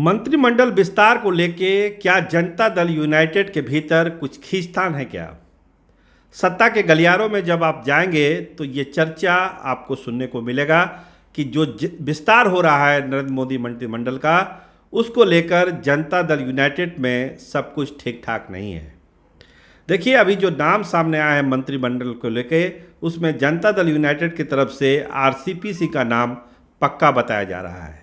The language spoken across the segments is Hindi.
मंत्रिमंडल विस्तार को लेके क्या जनता दल यूनाइटेड के भीतर कुछ खींचतान है क्या? सत्ता के गलियारों में जब आप जाएंगे तो ये चर्चा आपको सुनने को मिलेगा कि जो विस्तार हो रहा है नरेंद्र मोदी मंत्रिमंडल का, उसको लेकर जनता दल यूनाइटेड में सब कुछ ठीक ठाक नहीं है। देखिए, अभी जो नाम सामने आया है मंत्रिमंडल को लेके, उसमें जनता दल यूनाइटेड की तरफ से आरसीपी का नाम पक्का बताया जा रहा है।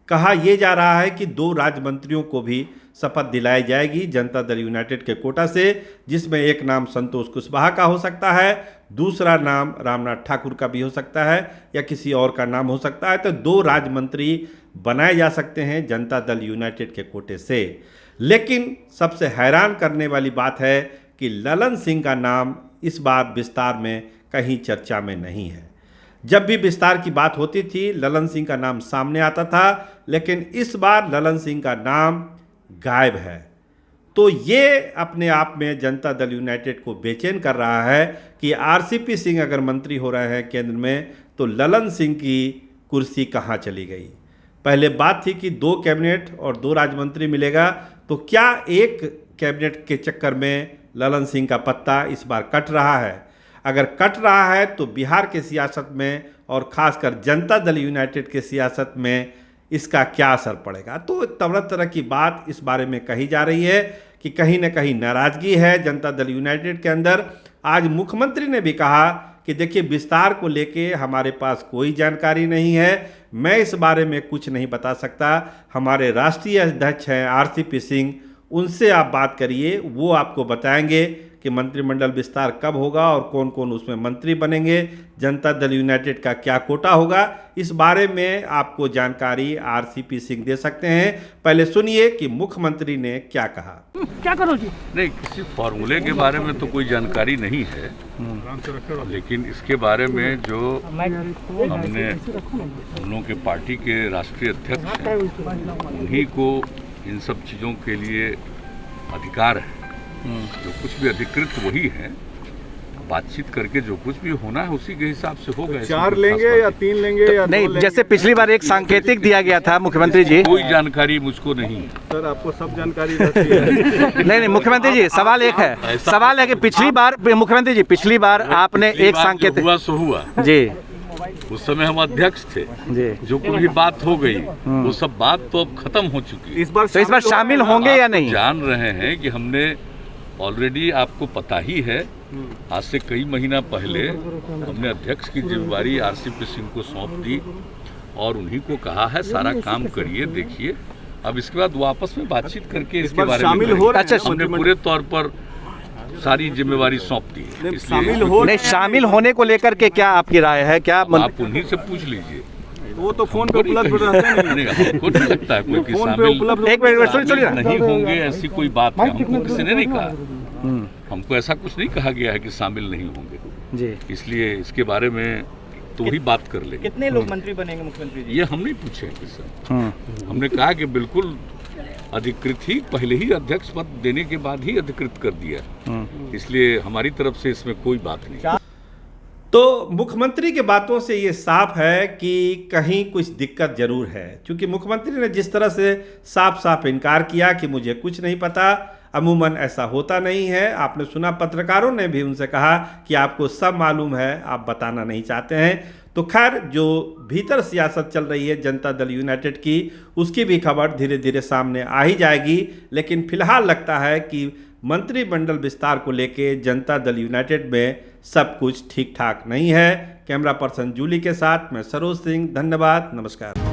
कहा यह जा रहा है कि 2 राज्य मंत्रियों को भी शपथ दिलाई जाएगी जनता दल यूनाइटेड के कोटा से, जिसमें एक नाम संतोष कुशवाहा का हो सकता है, दूसरा नाम रामनाथ ठाकुर का भी हो सकता है या किसी और का नाम हो सकता है। तो 2 राज्य मंत्री बनाए जा सकते हैं जनता दल यूनाइटेड के कोटे से। लेकिन सबसे हैरान करने वाली बात है कि ललन सिंह का नाम इस बार विस्तार में कहीं चर्चा में नहीं है। जब भी विस्तार की बात होती थी ललन सिंह का नाम सामने आता था, लेकिन इस बार ललन सिंह का नाम गायब है। तो ये अपने आप में जनता दल यूनाइटेड को बेचैन कर रहा है कि आरसीपी सिंह अगर मंत्री हो रहे हैं केंद्र में, तो ललन सिंह की कुर्सी कहाँ चली गई। पहले बात थी कि 2 कैबिनेट और 2 राज्य मंत्री मिलेगा, तो क्या एक कैबिनेट के चक्कर में ललन सिंह का पत्ता इस बार कट रहा है? अगर कट रहा है तो बिहार के सियासत में और ख़ासकर जनता दल यूनाइटेड के सियासत में इसका क्या असर पड़ेगा। तो तरह तरह की बात इस बारे में कही जा रही है कि कहीं न कहीं नाराज़गी है जनता दल यूनाइटेड के अंदर। आज मुख्यमंत्री ने भी कहा कि देखिए, विस्तार को लेके हमारे पास कोई जानकारी नहीं है, मैं इस बारे में कुछ नहीं बता सकता। हमारे राष्ट्रीय अध्यक्ष हैं आरसीपी सिंह, उनसे आप बात करिए, वो आपको बताएंगे कि मंत्रिमंडल विस्तार कब होगा और कौन कौन उसमें मंत्री बनेंगे, जनता दल यूनाइटेड का क्या कोटा होगा। इस बारे में आपको जानकारी आरसीपी सिंह दे सकते हैं। पहले सुनिए कि मुख्यमंत्री ने क्या कहा। क्या करो जी? नहीं, किसी फॉर्मूले के बारे में तो कोई जानकारी नहीं है, लेकिन इसके बारे में जो हमने हम लोगों के पार्टी के राष्ट्रीय अध्यक्ष हैं, उन्हीं को इन सब चीज़ों के लिए अधिकार है। जो कुछ भी अधिकृत वही है, बातचीत करके जो कुछ भी होना है उसी के हिसाब से होगा। 4 लेंगे या 3 लेंगे या नहीं, जैसे पिछली बार एक सांकेतिक दिया गया था मुख्यमंत्री जी। कोई जानकारी मुझको नहीं। सर, आपको सब जानकारी रहती है। नहीं, मुख्यमंत्री जी, सवाल एक है, सवाल है कि पिछली बार मुख्यमंत्री जी, पिछली बार आपने एक सांकेतिक हुआ सो हुआ जी, उस समय हम अध्यक्ष थे जी, जो कोई भी बात हो गई वो सब बात तो अब खत्म हो चुकी है। इस बार शामिल होंगे या नहीं? जान रहे हैं कि हमने ऑलरेडी, आपको पता ही है, आज से कई महीना पहले हमने अध्यक्ष की जिम्मेवारी आरसीपी सिंह को सौंप दी और उन्हीं को कहा है सारा काम करिए, देखिए। अब इसके बाद वापस में बातचीत करके इसके बारे में हमने पूरे तौर पर सारी जिम्मेवारी सौंप दी है। शामिल होने को लेकर के क्या आपकी राय है? क्या आप उन्हीं से पूछ लीजिए, वो तो फोन पे उपलब्ध रहते हैं। हमको नहीं लगता है कोई शामिल एक मिनट नहीं होंगे, ऐसी कोई बात है। हमको किसी ने नहीं कहा, हमको ऐसा कुछ नहीं कहा गया है कि शामिल नहीं होंगे जी। इसलिए इसके बारे में तो वही बात कर लेंगे। कितने लोग मंत्री बनेंगे मुख्यमंत्री जी? ये हम नहीं पूछे किसी। हमने कहा कि बिल्कुल अधिकृत ही, पहले ही अध्यक्ष पद देने के बाद ही अधिकृत कर दिया, इसलिए हमारी तरफ से इसमें कोई बात नहीं। तो मुख्यमंत्री की बातों से ये साफ है कि कहीं कुछ दिक्कत जरूर है, क्योंकि मुख्यमंत्री ने जिस तरह से साफ साफ इनकार किया कि मुझे कुछ नहीं पता, अमूमन ऐसा होता नहीं है। आपने सुना, पत्रकारों ने भी उनसे कहा कि आपको सब मालूम है, आप बताना नहीं चाहते हैं। तो खैर, जो भीतर सियासत चल रही है जनता दल यूनाइटेड की, उसकी भी खबर धीरे धीरे सामने आ ही जाएगी। लेकिन फिलहाल लगता है कि मंत्रिमंडल विस्तार को लेके जनता दल यूनाइटेड में सब कुछ ठीक ठाक नहीं है। कैमरा पर्सन जूली के साथ मैं सरोज सिंह, धन्यवाद, नमस्कार।